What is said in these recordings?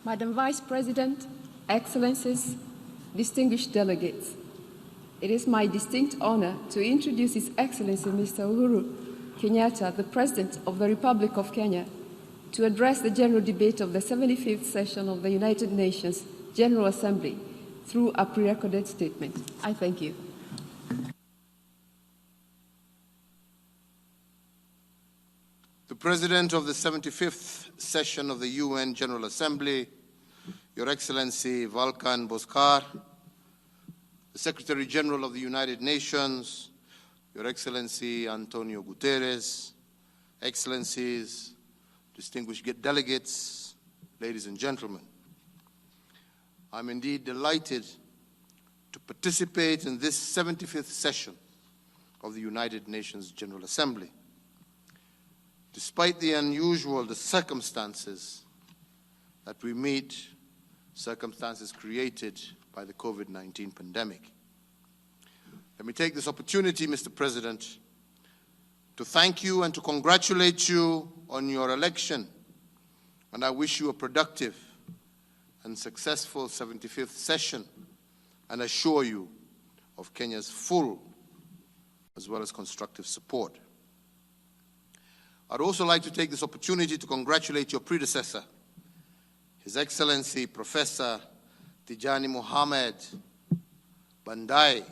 Madam Vice President, Excellencies, distinguished delegates, it is my distinct honor to introduce His Excellency Mr. Uhuru Kenyatta, the President of the Republic of Kenya, to address the general debate of the 75th session of the United Nations General Assembly through a pre-recorded statement. I thank you. The President of the 75th session of the UN General Assembly, Your Excellency Volkan Bozkır, the Secretary General of the United Nations, Your Excellency Antonio Guterres, Excellencies, distinguished delegates, ladies and gentlemen. I'm indeed delighted to participate in this 75th session of the United Nations General Assembly. Despite the unusual circumstances that we meet, circumstances created by the COVID-19 pandemic. Let me take this opportunity, Mr. President, to thank you and to congratulate you on your election, and I wish you a productive and successful 75th session and assure you of Kenya's full as well as constructive support. I'd also like to take this opportunity to congratulate your predecessor, His Excellency Professor Tijani Mohamed Bandai,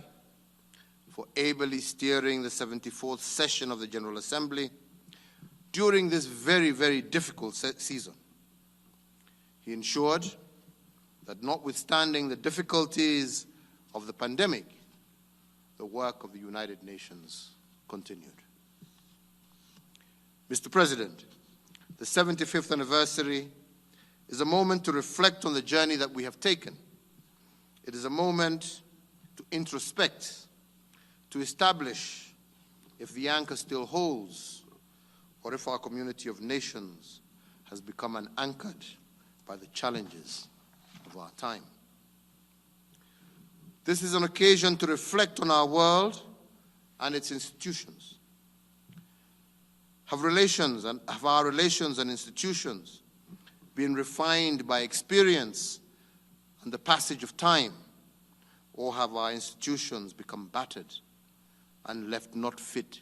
for ably steering the 74th session of the General Assembly during this very, very difficult season. He ensured that notwithstanding the difficulties of the pandemic, the work of the United Nations continued. Mr. President, the 75th anniversary is a moment to reflect on the journey that we have taken. It is a moment to introspect, to establish if the anchor still holds, or if our community of nations has become anchored by the challenges of our time. This is an occasion to reflect on our world and its institutions. Have our relations and institutions been refined by experience and the passage of time, or have our institutions become battered and left not fit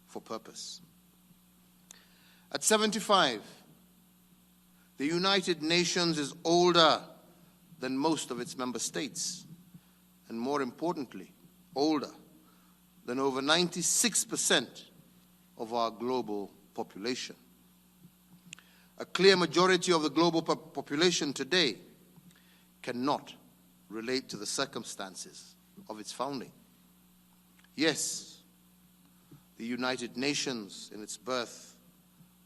for purpose? At 75, the United Nations is older than most of its member states, and more importantly, older than over 96% of our global population. A clear majority of the global population today cannot relate to the circumstances of its founding. Yes, the United Nations in its birth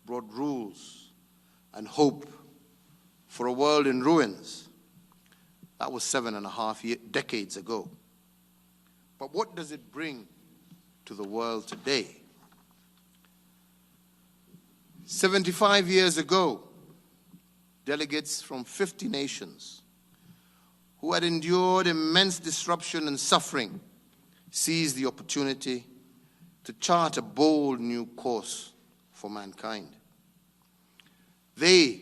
brought rules and hope for a world in ruins. That was 7.5 decades ago. But what does it bring to the world today? 75 years ago, delegates from 50 nations who had endured immense disruption and suffering seized the opportunity to chart a bold new course for mankind. They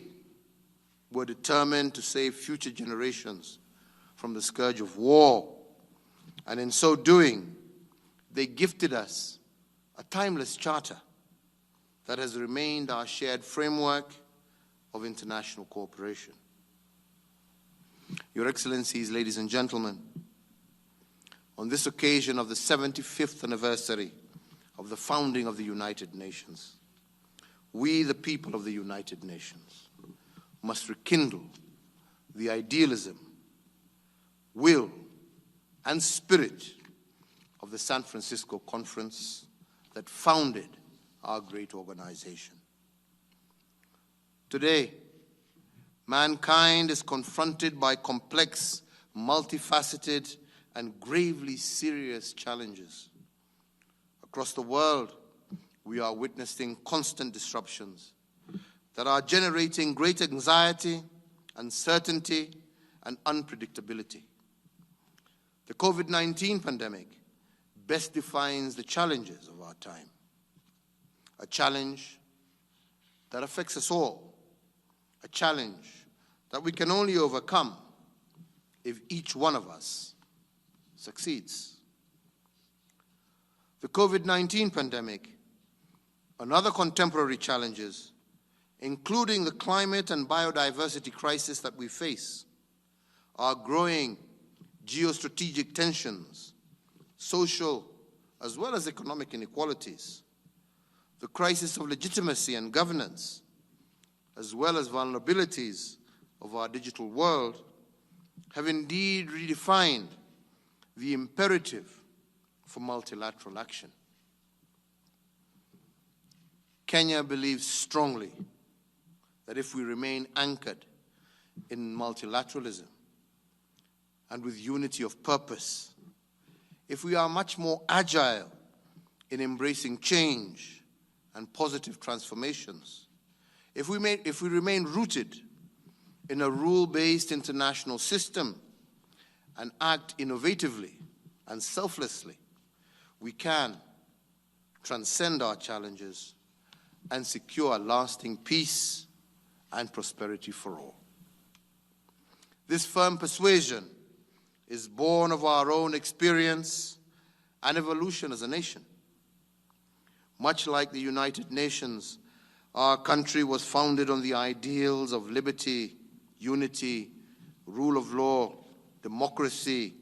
were determined to save future generations from the scourge of war, and in so doing, they gifted us a timeless charter that has remained our shared framework of international cooperation. Your Excellencies, ladies and gentlemen, on this occasion of the 75th anniversary of the founding of the United Nations, we, the people of the United Nations, must rekindle the idealism, will, and spirit of the San Francisco Conference that founded our great organization. Today, mankind is confronted by complex, multifaceted, and gravely serious challenges. Across the world, we are witnessing constant disruptions that are generating great anxiety, uncertainty, and unpredictability. The COVID-19 pandemic best defines the challenges of our time. A challenge that affects us all. A challenge that we can only overcome if each one of us succeeds. The COVID-19 pandemic and other contemporary challenges, including the climate and biodiversity crisis that we face, our growing geostrategic tensions, social as well as economic inequalities, the crisis of legitimacy and governance, as well as vulnerabilities of our digital world, have indeed redefined the imperative for multilateral action. Kenya believes strongly that if we remain anchored in multilateralism and with unity of purpose, if we are much more agile in embracing change and positive transformations, if we remain rooted in a rule-based international system and act innovatively and selflessly, we can transcend our challenges and secure lasting peace and prosperity for all. This firm persuasion is born of our own experience and evolution as a nation. Much like the United Nations, our country was founded on the ideals of liberty, unity, rule of law, democracy,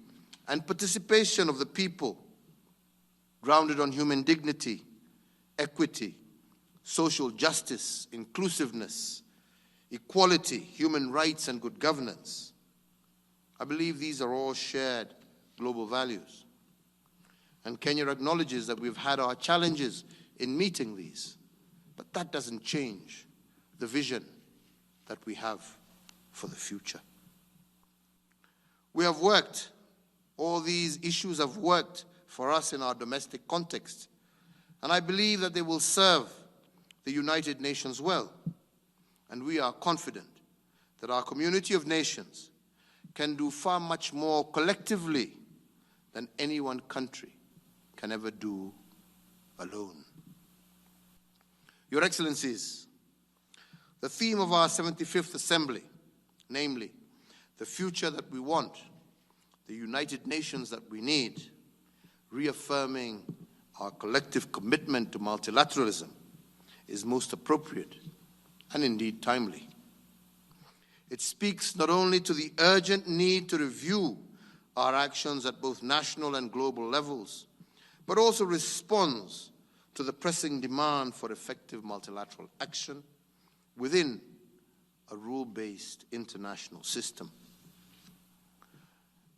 and participation of the people, grounded on human dignity, equity, social justice, inclusiveness, equality, human rights, and good governance. I believe these are all shared global values. And Kenya acknowledges that we've had our challenges in meeting these, but that doesn't change the vision that we have for the future. We have worked, all these issues have worked for us in our domestic context, and I believe that they will serve the United Nations well. And we are confident that our community of nations can do far much more collectively than any one country can ever do alone. Your Excellencies, the theme of our 75th Assembly, namely, the future that we want, the United Nations that we need, reaffirming our collective commitment to multilateralism, is most appropriate and indeed timely. It speaks not only to the urgent need to review our actions at both national and global levels, but also responds to the pressing demand for effective multilateral action within a rule-based international system.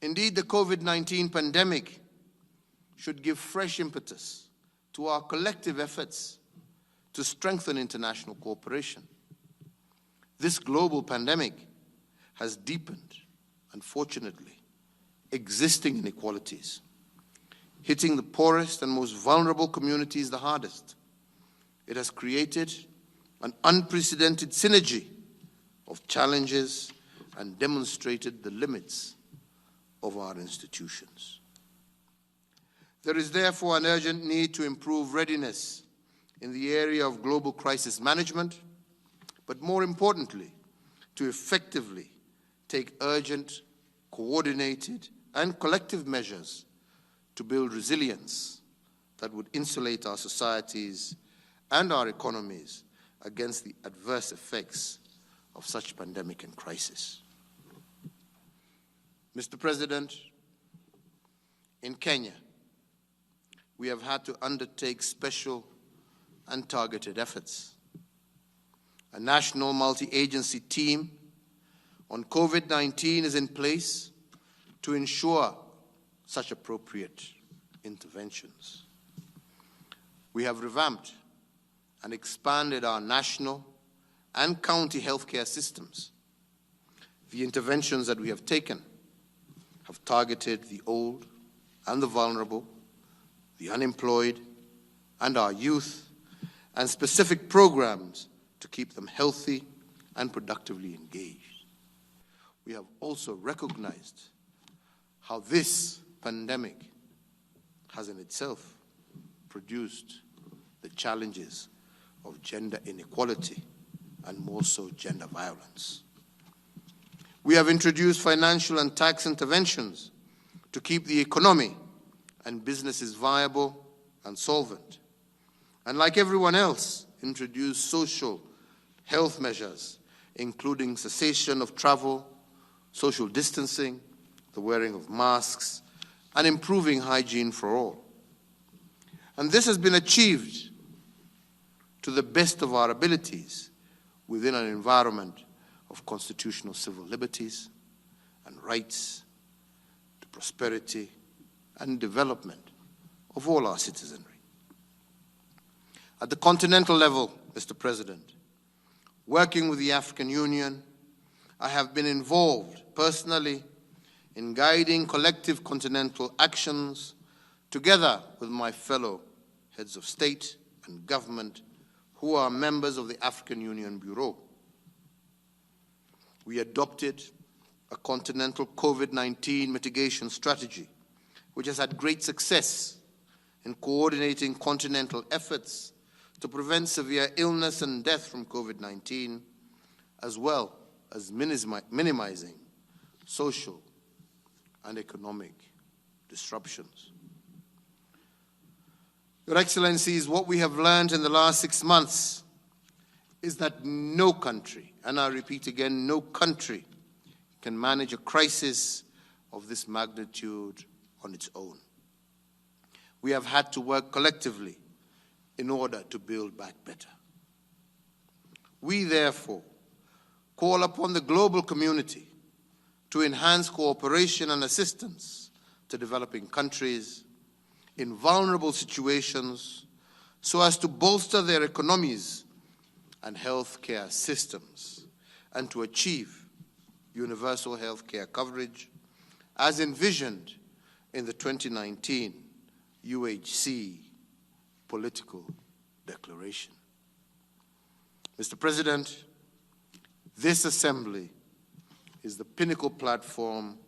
Indeed, the COVID-19 pandemic should give fresh impetus to our collective efforts to strengthen international cooperation. This global pandemic has deepened, unfortunately, existing inequalities, hitting the poorest and most vulnerable communities the hardest. It has created an unprecedented synergy of challenges and demonstrated the limits of our institutions. There is therefore an urgent need to improve readiness in the area of global crisis management, but more importantly, to effectively take urgent, coordinated, and collective measures to build resilience that would insulate our societies and our economies against the adverse effects of such pandemic and crisis. Mr. President, in Kenya, we have had to undertake special and targeted efforts. A national multi-agency team on COVID-19 is in place to ensure such appropriate interventions. We have revamped and expanded our national and county healthcare systems. The interventions that we have taken have targeted the old and the vulnerable, the unemployed, and our youth, and specific programs to keep them healthy and productively engaged. We have also recognized how this pandemic has in itself produced the challenges of gender inequality and more so gender violence. We have introduced financial and tax interventions to keep the economy and businesses viable and solvent. And like everyone else, introduced social health measures, including cessation of travel, social distancing, the wearing of masks, and improving hygiene for all. And this has been achieved to the best of our abilities within an environment of constitutional civil liberties and rights to prosperity and development of all our citizenry. At the continental level, Mr. President, working with the African Union, I have been involved personally in guiding collective continental actions together with my fellow heads of state and government who are members of the African Union Bureau. We adopted a continental COVID-19 mitigation strategy, which has had great success in coordinating continental efforts to prevent severe illness and death from COVID-19, as well as minimizing social and economic disruptions. Your Excellencies, what we have learned in the last 6 months is that no country, and I repeat again, no country can manage a crisis of this magnitude on its own. We have had to work collectively in order to build back better. We therefore call upon the global community to enhance cooperation and assistance to developing countries in vulnerable situations so as to bolster their economies and healthcare systems and to achieve universal healthcare coverage as envisioned in the 2019 UHC political declaration. Mr. President, this assembly is the pinnacle platform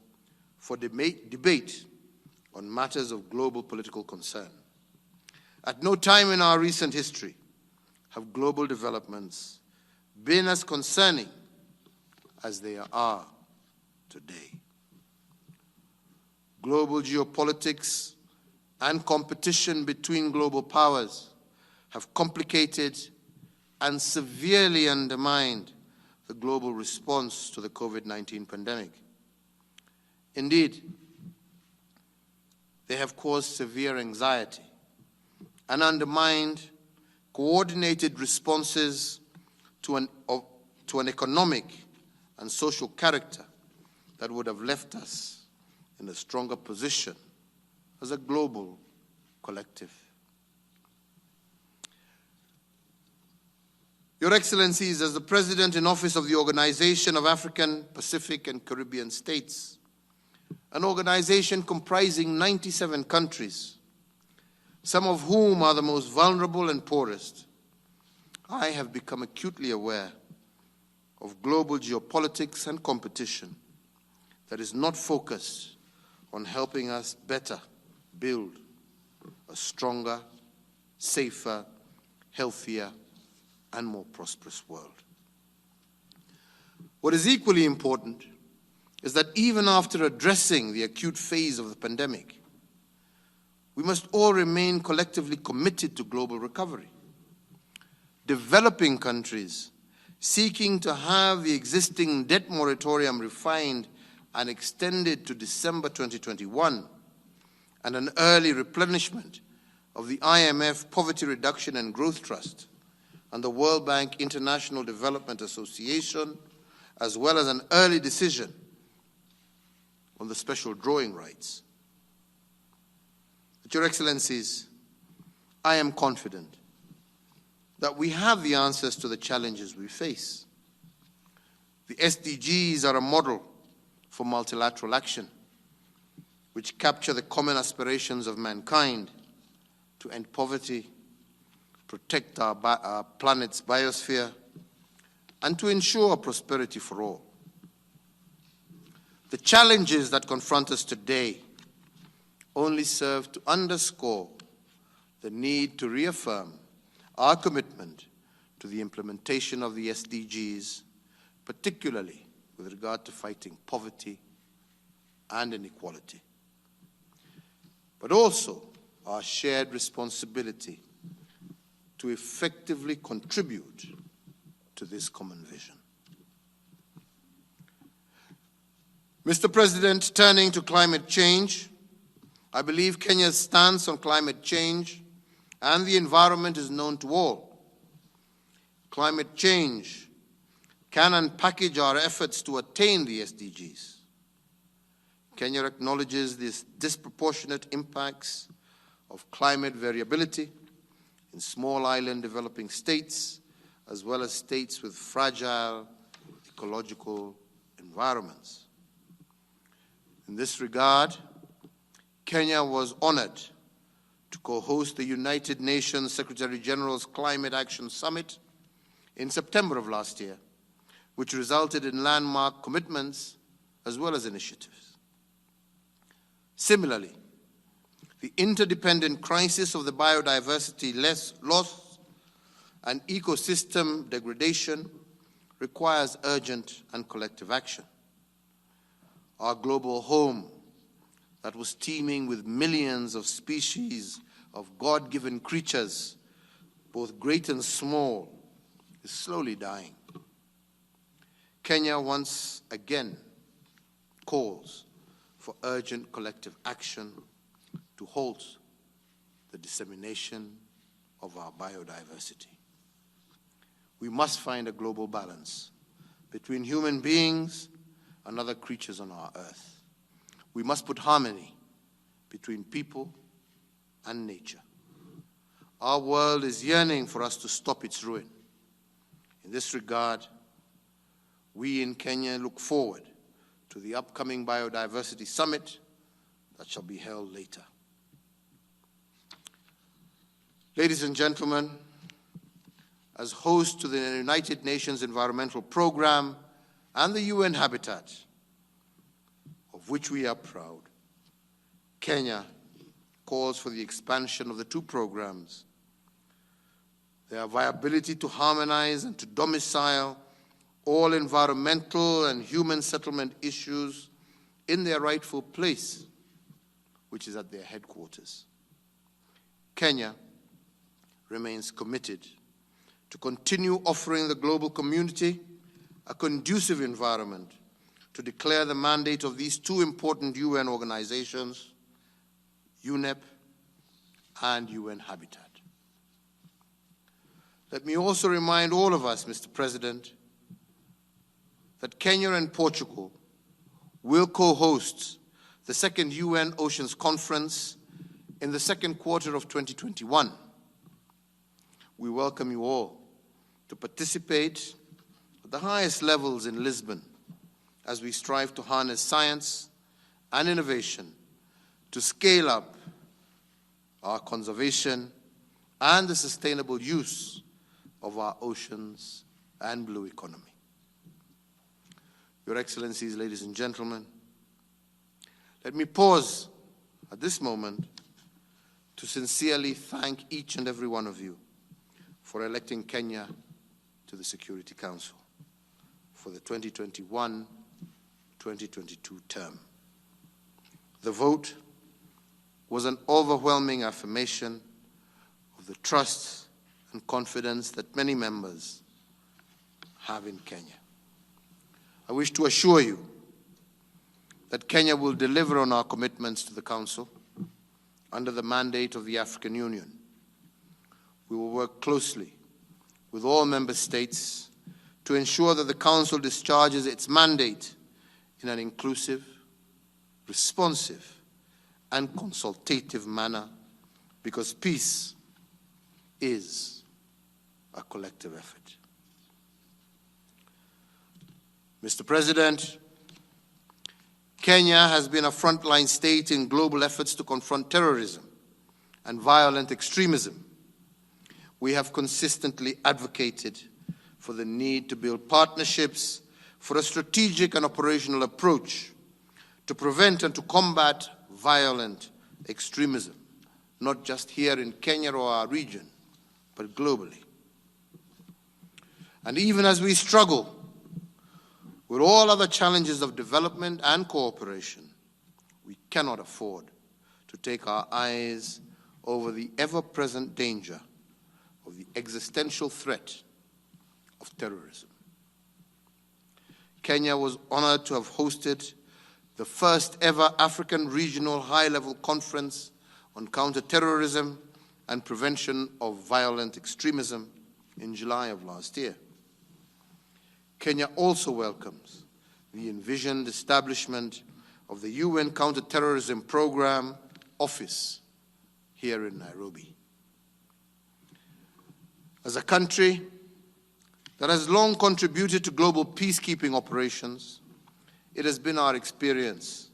for debate on matters of global political concern. At no time in our recent history have global developments been as concerning as they are today. Global geopolitics and competition between global powers have complicated and severely undermined the global response to the COVID-19 pandemic. Indeed, they have caused severe anxiety and undermined coordinated responses to an economic and social character that would have left us in a stronger position as a global collective. Your Excellencies, as the President in Office of the Organization of African, Pacific, and Caribbean States, an organization comprising 97 countries, some of whom are the most vulnerable and poorest, I have become acutely aware of global geopolitics and competition that is not focused on helping us better build a stronger, safer, healthier, and more prosperous world. What is equally important is that even after addressing the acute phase of the pandemic, we must all remain collectively committed to global recovery. Developing countries seeking to have the existing debt moratorium refined and extended to December 2021, and an early replenishment of the IMF Poverty Reduction and Growth Trust and the World Bank International Development Association, as well as an early decision on the special drawing rights. But Your Excellencies, I am confident that we have the answers to the challenges we face. The SDGs are a model for multilateral action, which capture the common aspirations of mankind to end poverty, protect our planet's biosphere, and to ensure prosperity for all. The challenges that confront us today only serve to underscore the need to reaffirm our commitment to the implementation of the SDGs, particularly with regard to fighting poverty and inequality, but also our shared responsibility to effectively contribute to this common vision. Mr. President, turning to climate change, I believe Kenya's stance on climate change and the environment is known to all. Climate change can unpackage our efforts to attain the SDGs. Kenya acknowledges the disproportionate impacts of climate variability in small island developing states, as well as states with fragile ecological environments. In this regard, Kenya was honored to co-host the United Nations Secretary-General's Climate Action Summit in September of last year, which resulted in landmark commitments as well as initiatives. Similarly, the interdependent crisis of the biodiversity loss and ecosystem degradation requires urgent and collective action. Our global home that was teeming with millions of species of God-given creatures, both great and small, is slowly dying. Kenya once again calls for urgent collective action to halt the dissemination of our biodiversity. We must find a global balance between human beings and other creatures on our earth. We must put harmony between people and nature. Our world is yearning for us to stop its ruin. In this regard, we in Kenya look forward to the upcoming Biodiversity Summit that shall be held later. Ladies and gentlemen, as host to the United Nations Environmental Programme and the UN Habitat, of which we are proud, Kenya calls for the expansion of the two programs, their viability to harmonize and to domicile all environmental and human settlement issues in their rightful place, which is at their headquarters. Kenya remains committed to continue offering the global community a conducive environment to declare the mandate of these two important UN organizations, UNEP and UN Habitat. Let me also remind all of us, Mr. President, that Kenya and Portugal will co-host the second UN Oceans Conference in the second quarter of 2021. We welcome you all to participate at the highest levels in Lisbon as we strive to harness science and innovation to scale up our conservation and the sustainable use of our oceans and blue economy. Your Excellencies, ladies and gentlemen, let me pause at this moment to sincerely thank each and every one of you for electing Kenya to the Security Council for the 2021-2022 term. The vote was an overwhelming affirmation of the trust and confidence that many members have in Kenya. I wish to assure you that Kenya will deliver on our commitments to the Council under the mandate of the African Union. We will work closely with all member states to ensure that the Council discharges its mandate in an inclusive, responsive, and consultative manner, because peace is a collective effort. Mr. President, Kenya has been a frontline state in global efforts to confront terrorism and violent extremism. We have consistently advocated for the need to build partnerships for a strategic and operational approach to prevent and to combat violent extremism, not just here in Kenya or our region, but globally. And even as we struggle With all other challenges of development and cooperation, we cannot afford to take our eyes over the ever-present danger of the existential threat of terrorism. Kenya was honored to have hosted the first ever African Regional High-Level Conference on Counterterrorism and Prevention of Violent Extremism in July of last year. Kenya also welcomes the envisioned establishment of the UN Counterterrorism Program Office here in Nairobi. As a country that has long contributed to global peacekeeping operations, it has been our experience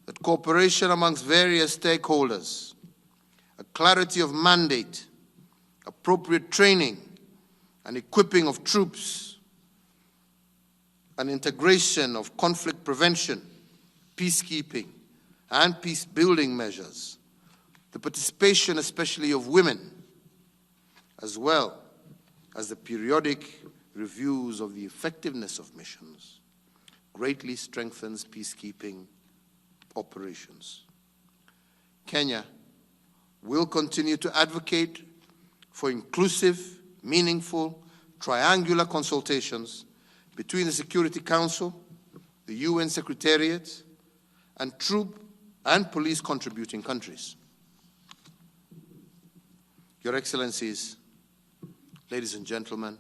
that cooperation amongst various stakeholders, a clarity of mandate, appropriate training and equipping of troops, an integration of conflict prevention, peacekeeping, and peace-building measures, the participation especially of women, as well as the periodic reviews of the effectiveness of missions, greatly strengthens peacekeeping operations. Kenya will continue to advocate for inclusive, meaningful, triangular consultations between the Security Council, the UN Secretariat, and troop and police contributing countries. Your Excellencies, ladies and gentlemen,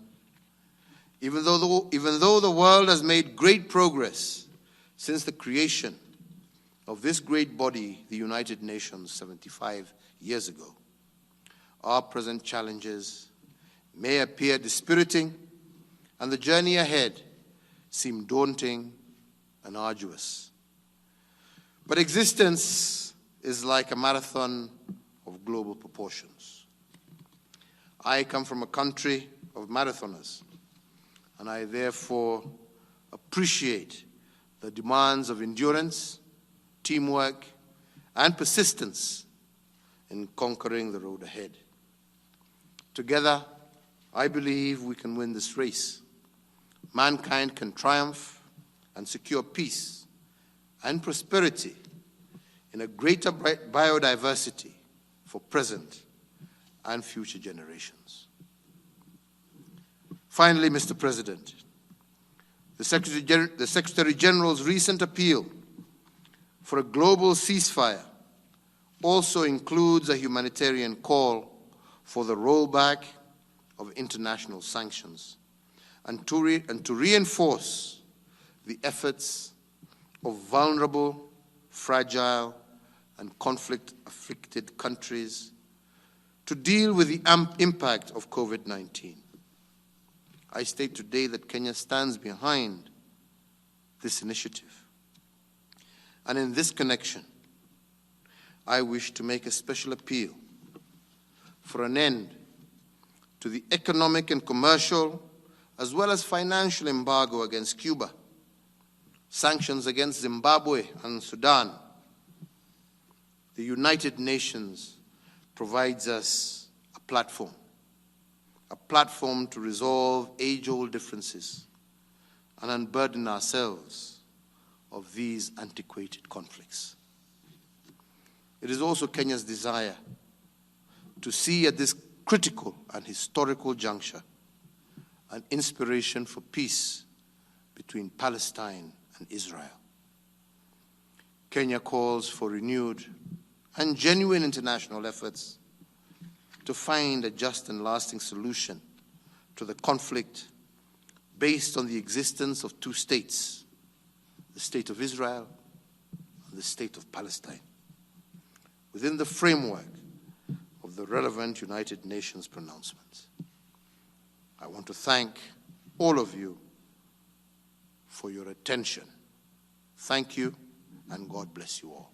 even though the world has made great progress since the creation of this great body, the United Nations, 75 years ago, our present challenges may appear dispiriting and the journey ahead seem daunting and arduous. But existence is like a marathon of global proportions. I come from a country of marathoners, and I therefore appreciate the demands of endurance, teamwork, and persistence in conquering the road ahead. Together, I believe we can win this race. Mankind can triumph and secure peace and prosperity in a greater biodiversity for present and future generations. Finally, Mr. President, the Secretary General's recent appeal for a global ceasefire also includes a humanitarian call for the rollback of international sanctions and to reinforce the efforts of vulnerable, fragile, and conflict-afflicted countries to deal with the impact of COVID-19. I state today that Kenya stands behind this initiative. And in this connection, I wish to make a special appeal for an end to the economic and commercial, as well as financial embargo against Cuba, sanctions against Zimbabwe and Sudan. The United Nations provides us a platform to resolve age-old differences and unburden ourselves of these antiquated conflicts. It is also Kenya's desire to see at this critical and historical juncture an inspiration for peace between Palestine and Israel. Kenya calls for renewed and genuine international efforts to find a just and lasting solution to the conflict based on the existence of two states, the state of Israel and the state of Palestine, within the framework of the relevant United Nations pronouncements. I want to thank all of you for your attention. Thank you, and God bless you all.